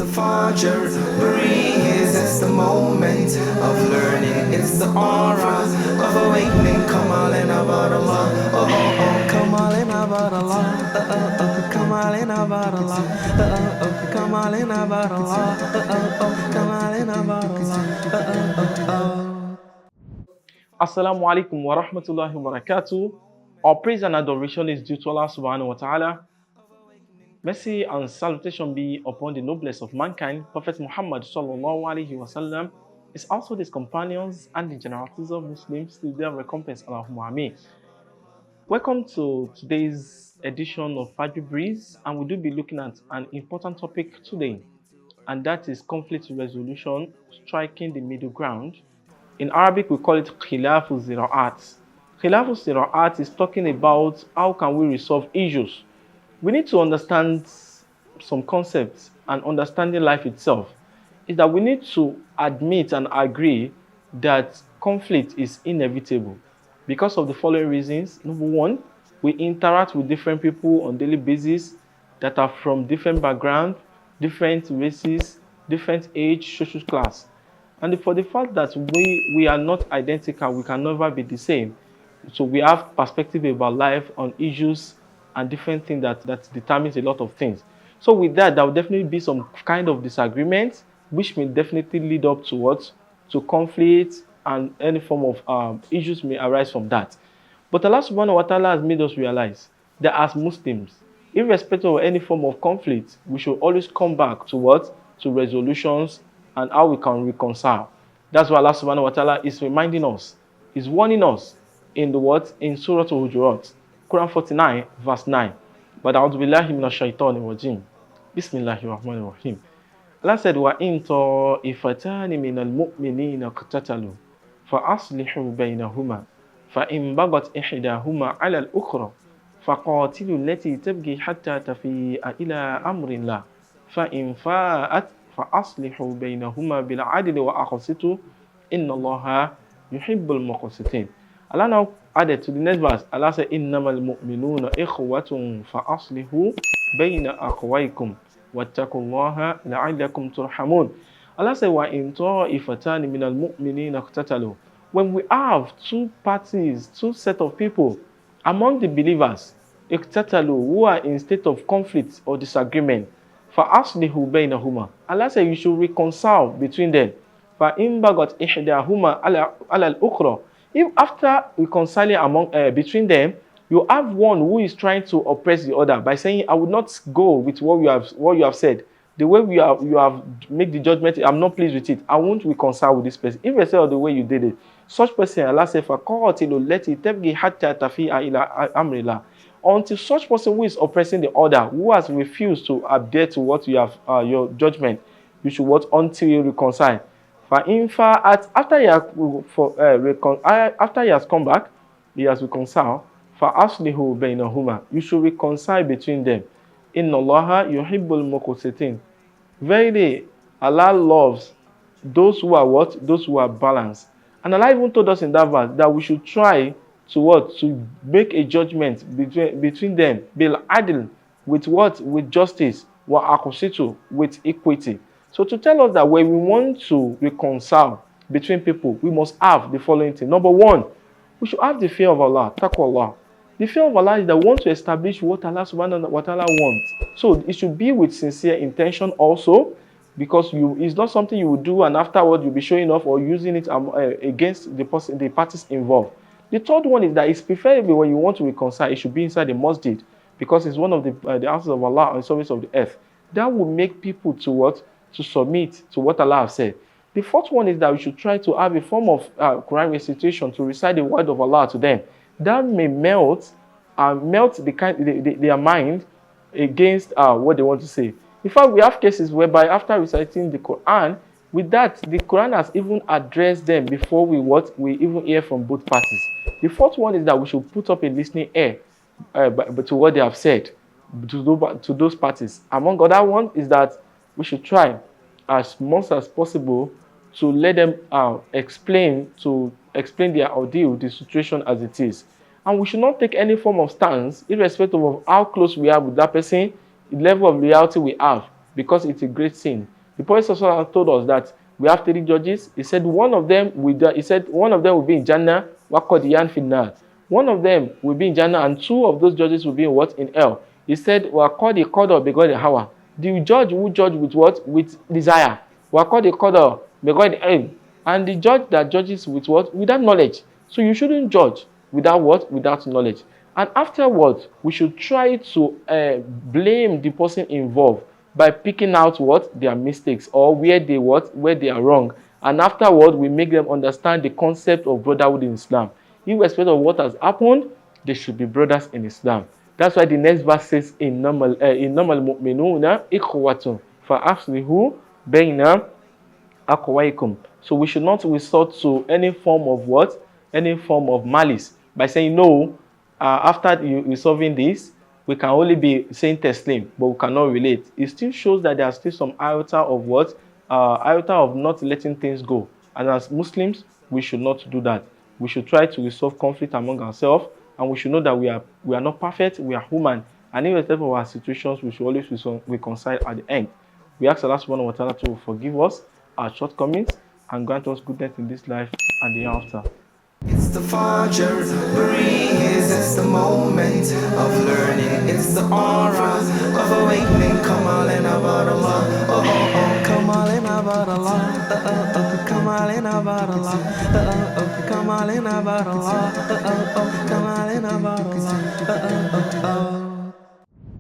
the Fajr breeze. It's the moment of learning. It's the aura of awakening. Come on in about Allah. Oh, oh, oh. Come on in about Allah. Oh, oh, oh. Come on in about Allah. Oh, oh, oh. Come on in about Allah. Oh, oh, oh. Come on in about Allah. Oh, oh, oh. Assalamu alaikum wa rahmatullahi wa barakatuh. All praise and adoration is due to Allah subhanahu wa ta'ala. Mercy and salutation be upon the noblest of mankind, Prophet Muhammad sallallahu alaihi wasallam, his also his companions and the generalities of Muslims to their recompense. Allahumma ameen. Welcome to today's edition of Fajr Breeze, and we will be looking at an important topic today, and that is conflict resolution, striking the middle ground. In Arabic, we call it Khilafu Zira'at. Khilafu Zira'at is talking about how can we resolve issues. We need to understand some concepts, and understanding life itself is that we need to admit and agree that conflict is inevitable because of the following reasons. Number one, we interact with different people on a daily basis that are from different backgrounds, different races, different age, social class. And for the fact that we are not identical, we can never be the same. So we have perspective about life on issues and different things that determines a lot of things. So with that, there will definitely be some kind of disagreement, which may definitely lead up to what? To conflict, and any form of issues may arise from that. But Allah subhanahu wa ta'ala has made us realize that as Muslims, irrespective of any form of conflict, we should always come back to what? To resolutions and how we can reconcile. That's why Allah subhanahu wa ta'ala is reminding us, is warning us in the what? In Surah Al-Hujurat, Quran 49, verse 9. But a'udhu billahi minash shaitanir rajim. Bismillahir rahmanir rahim. Allah said, وَإِن طَائِفَتَانِ مِنَ الْمُؤْمِنِينَ اقْتَتَلُوا فَأَصْلِحُوا بَيْنَهُمَا فَإِن بَغَتْ إِحْدَاهُمَا عَلَى الْأُخْرَى فَقَاتِلُوا الَّتِي تَبْغِي حَتَّى تَفِيءَ إِلَى أَمْرِ اللَّهِ فَإِن فَاءَتْ فَأَصْلِحُوا بَيْنَهُمَا بِالْعَدْلِ وَأَقْسِطُوا إِنَّ اللَّهَ يُحِبُّ الْمُقْسِطِينَ. Allah now added to the next verse. Allah said, إِنَّمَا الْمُؤْمِنُونَ إِخْوَةٌ فَأَصْلِحُوا بَيْنَ أَخَوَيْكُمْ وَاتَّقُوا اللَّهَ لَعَلَّكُمْ تُرْحَمُونَ. Allah said, وَإِن طَائِفَتَانِ مِنَ الْمُؤْمِنِينَ اقْتَتَلُوا. When we have two parties, two set of people among the believers, اقْتَتَلُوا, who are in state of conflict or disagreement, فَأَصْلِحُوا بَيْنَهُمَا. Allah said, you should reconcile between them. فَإِن بَغَتْ إِحْدَاهُمَا عَلَى الْأُخْرَى. If after reconciling between them, you have one who is trying to oppress the other by saying, I would not go with what you have said. The way you have made the judgment, I'm not pleased with it. I won't reconcile with this person. Irrespective of the way you did it. Such person, Allah said, فَقَاتِلُوا الَّتِي تَبْغِي حَتَّى تَفِيءَ إِلَى أَمْرِ اللَّهِ. Until such person who is oppressing the other, who has refused to adhere to what you have your judgment, you should what? Until you reconcile. After he has come back, he has reconciled. فَأَصْلِحُوا بَيْنَهُمَا. You should reconcile between them. إِنَّ اللَّهَ يُحِبُّ الْمُقْسِطِينَ. Verily, Allah loves those who are what? Those who are balanced. And Allah even told us in that verse that we should try to what? To make a judgment between them. Bil adl, with what? With justice. Wa aqsitu, with equity. So to tell us that when we want to reconcile between people, we must have the following thing. Number one, we should have the fear of Allah, taqwa. The fear of Allah is that we want to establish what Allah subhanahu wa ta'ala wants. So it should be with sincere intention also, because it's not something you will do and afterward you'll be showing off or using it against the parties involved. The third one is that it's preferable when you want to reconcile, it should be inside the masjid, because it's one of the houses of Allah on the surface of the earth. That will make people to what? To submit to what Allah has said. The fourth one is that we should try to have a form of Quran recitation to recite the word of Allah to them. That may melt their mind against what they want to say. In fact, we have cases whereby after reciting the Quran, with that, the Quran has even addressed them before we even hear from both parties. The fourth one is that we should put up a listening ear but to what they have said to those parties. Among other ones is that we should try as much as possible to let them explain their ordeal, the situation as it is. And we should not take any form of stance, irrespective of how close we are with that person, the level of reality we have. because it's a great sin. The Prophet also told us that we have three judges. He said one of them will be in Jannah, waqadiyan finnar. One of them will be in Jannah, and two of those judges will be in what? In hell. He said, waqadi qadar bighairi hawa. The judge who judge with what? With desire. Waqadi qadar bighairi ilm. And the judge that judges with what? Without knowledge. So you shouldn't judge without what? Without knowledge. And afterwards, we should try to blame the person involved by picking out what? Their mistakes, or where they are wrong. And afterward, we make them understand the concept of brotherhood in Islam. Irrespective of what has happened, they should be brothers in Islam. That's why the next verse says, innamal mu'minuna ikhwatun fa aslihu bayna akwaikum. So we should not resort to any form of what? Any form of malice by saying no. After resolving this, we can only be saying Teslim, but we cannot relate. It still shows that there are still some iota of what? Iota of not letting things go. And as Muslims, we should not do that. We should try to resolve conflict among ourselves, and we should know that we are not perfect, we are human. And irrespective of our situations, we should always reconcile at the end. We ask Allah subhanahu wa ta'ala to forgive us our shortcomings and grant us goodness in this life and the hereafter. It's the Fajr breeze, it's the moment of learning, it's the aura of awakening. Come on in about Allah, oh oh oh, come on in about Allah, come on in about Allah, come on in about Allah, come on in about Allah,